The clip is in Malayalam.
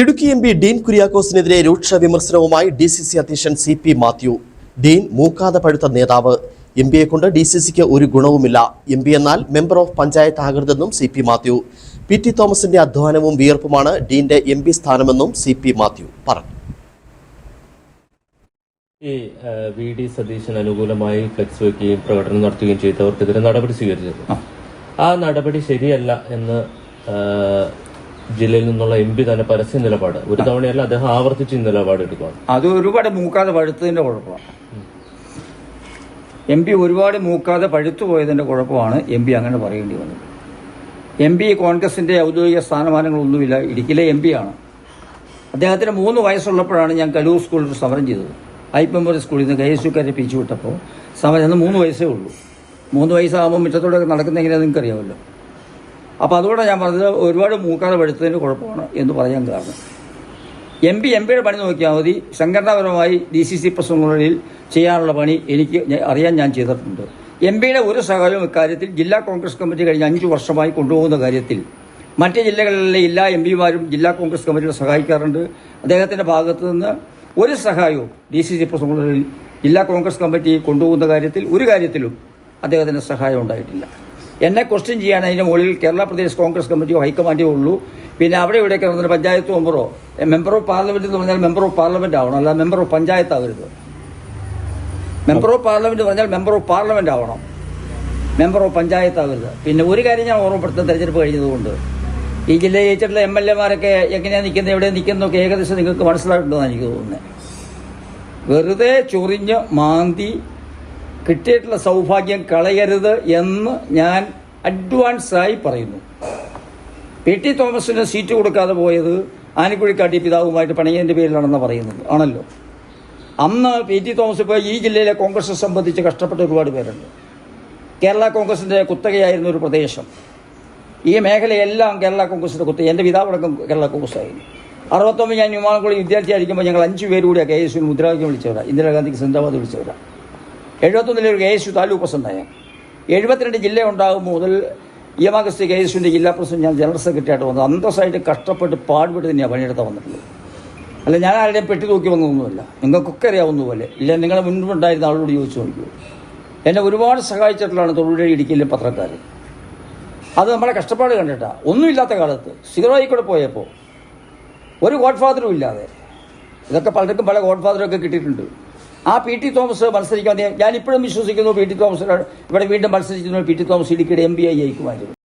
ഇടുക്കി എം പി ഡീൻ കുര്യാക്കോസിനെതിരെ രൂക്ഷ വിമർശനവുമായി DCC അധ്യക്ഷൻ CP മാത്യു. ഡീൻ മൂക്കാതെ പഴുത്ത നേതാവ്. MPയെ കൊണ്ട് DCCക്ക് ഒരു ഗുണവുമില്ല. MP എന്നാൽ മെമ്പർ ഓഫ് പഞ്ചായത്ത് ആകരുതെന്നും CP മാത്യു. PT തോമസിന്റെ അധ്വാനവും വിയർപ്പുമാണ് ഡീന്റെ MP സ്ഥാനമെന്നും CP മാത്യു പറഞ്ഞു. VD സതീശൻ അനുകൂലമായി ഫ്ലെക്സ് വയ്ക്കുകയും പ്രകടനം നടത്തുകയും ചെയ്തവർക്കെതിരെ നടപടി സ്വീകരിച്ചിരുന്നു. ആ നടപടി ശരിയല്ല എന്ന് ജില്ലയിൽ നിന്നുള്ള MP തന്നെ പരസ്യ നിലപാട് ഒരു തവണയല്ല അദ്ദേഹം ആവർത്തിച്ച് നിലപാട് എടുക്കുകയാണ്. അത് ഒരുപാട് മൂക്കാതെ പഴുത്തതിന്റെ കുഴപ്പമാണ്. MP ഒരുപാട് മൂക്കാതെ പഴുത്തു പോയതിന്റെ കുഴപ്പമാണ് MP അങ്ങനെ പറയേണ്ടി വന്നത്. MP കോൺഗ്രസിന്റെ ഔദ്യോഗിക സ്ഥാനമാനങ്ങളൊന്നുമില്ല, ഇടുക്കിയിലെ MP ആണ്. അദ്ദേഹത്തിന് 3 വയസ്സുള്ളപ്പോഴാണ് ഞാൻ കലൂർ സ്കൂളിൽ ഒരു സമരം ചെയ്തത്. ഐപ്പമ്പൂർ സ്കൂളിൽ നിന്ന് KSUക്കാരെ പിരിച്ചു വിട്ടപ്പോൾ സമരം അന്ന് 3 വയസ്സേ ഉള്ളൂ. 3 വയസ്സാകുമ്പോൾ മുറ്റത്തോടെ നടക്കുന്ന എങ്ങനെയാണെന്ന് നിങ്ങൾക്കറിയാമല്ലോ. അപ്പോൾ അതുകൊണ്ട് ഞാൻ പറഞ്ഞത് ഒരുപാട് മൂക്കാതെ പഴുത്തതിന് കുഴപ്പമാണ് എന്ന് പറയാൻ കാരണം MPയുടെ പണി നോക്കിയാൽ മതി. സംഘടനാപരമായി DCC പ്രസിഡന്റുകളിൽ ചെയ്യാനുള്ള പണി എനിക്ക് അറിയാൻ ഞാൻ ചെയ്തിട്ടുണ്ട്. MPയുടെ ഒരു സഹായവും ഇക്കാര്യത്തിൽ ജില്ലാ കോൺഗ്രസ് കമ്മിറ്റി കഴിഞ്ഞ 5 വർഷമായി കൊണ്ടുപോകുന്ന കാര്യത്തിൽ മറ്റ് ജില്ലകളിലെ എല്ലാ MPമാരും ജില്ലാ കോൺഗ്രസ് കമ്മിറ്റിയെ സഹായിക്കാറുണ്ട്. അദ്ദേഹത്തിൻ്റെ ഭാഗത്തു നിന്ന് ഒരു സഹായവും DCC പ്രസിഡന്റുകളിൽ ജില്ലാ കോൺഗ്രസ് കമ്മിറ്റി കൊണ്ടുപോകുന്ന കാര്യത്തിൽ ഒരു കാര്യത്തിലും അദ്ദേഹത്തിന് സഹായം ഉണ്ടായിട്ടില്ല. എന്നെ ക്വസ്റ്റ്യൻ ചെയ്യാൻ അതിൻ്റെ മുകളിൽ കേരള പ്രദേശ് കോൺഗ്രസ് കമ്മിറ്റിയോ ഹൈക്കമാൻഡോ ഉള്ളൂ. പിന്നെ അവിടെ ഇവിടെയൊക്കെ നടന്ന പഞ്ചായത്ത് മെമ്പറോ, മെമ്പർ ഓഫ് പാർലമെന്റ് എന്ന് പറഞ്ഞാൽ മെമ്പർ ഓഫ് പാർലമെന്റ് ആവണം, അല്ല മെമ്പർ ഓഫ് പഞ്ചായത്ത് ആവരുത്. മെമ്പർ ഓഫ് പാർലമെന്റ് പറഞ്ഞാൽ മെമ്പർ ഓഫ് പാർലമെന്റ് ആവണം, മെമ്പർ ഓഫ് പഞ്ചായത്ത് ആവരുത്. പിന്നെ ഒരു കാര്യം ഞാൻ ഓർമ്മപ്പെടുത്തുന്ന തെരഞ്ഞെടുപ്പ് കഴിഞ്ഞതുകൊണ്ട് ഈ ജില്ലയിൽ ജയിച്ചിട്ടുള്ള MLAമാരൊക്കെ എങ്ങനെയാണ് നിൽക്കുന്നത്, എവിടെ നിൽക്കുന്നതൊക്കെ ഏകദേശം നിങ്ങൾക്ക് മനസ്സിലായിട്ടുണ്ടെന്നാണ് എനിക്ക് തോന്നുന്നത്. വെറുതെ ചൊറിഞ്ഞ് മാന്തി കിട്ടിയിട്ടുള്ള സൗഭാഗ്യം കളയരുത് എന്ന് ഞാൻ അഡ്വാൻസായി പറയുന്നു. PT തോമസിന് സീറ്റ് കൊടുക്കാതെ പോയത് ആനിക്കുഴിക്കാട്ടി പിതാവുമായിട്ട് പണിയതിൻ്റെ പേരിലാണെന്ന് പറയുന്നത് ആണല്ലോ. അന്ന് PT തോമസ് ഇപ്പോൾ ഈ ജില്ലയിലെ കോൺഗ്രസ് സംബന്ധിച്ച് കഷ്ടപ്പെട്ട ഒരുപാട് പേരുണ്ട്. കേരള കോൺഗ്രസിൻ്റെ കുത്തകയായിരുന്ന ഒരു പ്രദേശം, ഈ മേഖലയെല്ലാം കേരള കോൺഗ്രസിൻ്റെ കുത്തക. എൻ്റെ പിതാവടക്കം കേരള കോൺഗ്രസ്സായിരുന്നു. 69 ഞാൻ ന്യൂമാനക്കുളം വിദ്യാർത്ഥിയായിരിക്കുമ്പോൾ ഞങ്ങൾ 5 പേര് കൂടിയാണ് KSU മുദ്രാവാക്യം വിളിച്ചവരാണ്, ഇന്ദിരാഗാന്ധിക്ക് സിന്ദാബാദ് വിളിച്ചവരാണ്. 71 ഒരു KSU താലൂക്ക് പ്രസിഡന്റായ 72 ജില്ല ഉണ്ടാകുമ്പോൾ മുതൽ EM KSUവിൻ്റെ ജില്ലാ പ്രസിഡന്റ് ഞാൻ ജനറൽ സെക്രട്ടറി ആയിട്ട് വന്നത്. അന്തസ്സായിട്ട് കഷ്ടപ്പെട്ട് പാടുപെട്ട് തന്നെയാണ് പണിയെടുത്താൽ വന്നിട്ടുള്ളത്. അല്ല ഞാൻ ആരുടെയും പെട്ടി തൂക്കി വന്നതൊന്നുമല്ല, നിങ്ങൾക്കൊക്കെ അറിയാവുന്ന പോലെ. ഇല്ല നിങ്ങളുടെ മുൻപുണ്ടായിരുന്ന ആളോട് ചോദിച്ചു നോക്കൂ. എന്നെ ഒരുപാട് സഹായിച്ചിട്ടുള്ളതാണ് തൊഴിലുടെ ഇടുക്കിയിലെ പത്രക്കാർ. അത് നമ്മുടെ കഷ്ടപ്പാട് കണ്ടിട്ടാണ്. ഒന്നുമില്ലാത്ത കാലത്ത് സിഗറായിക്കൂടെ പോയപ്പോൾ ഒരു ഗോഡ് ഫാദറും ഇല്ലാതെ, ഇതൊക്കെ പലർക്കും പല ഗോഡ് ഫാദറൊക്കെ കിട്ടിയിട്ടുണ്ട്. ആ PT തോമസ് മത്സരിക്കാൻ ഞാനിപ്പോഴും വിശ്വസിക്കുന്നു. PT തോമസ് ഇവിടെ വീണ്ടും മത്സരിക്കുന്നു. PT തോമസ് ഇടുക്കിയുടെ MPയായി ജയിക്കുമായിരുന്നു.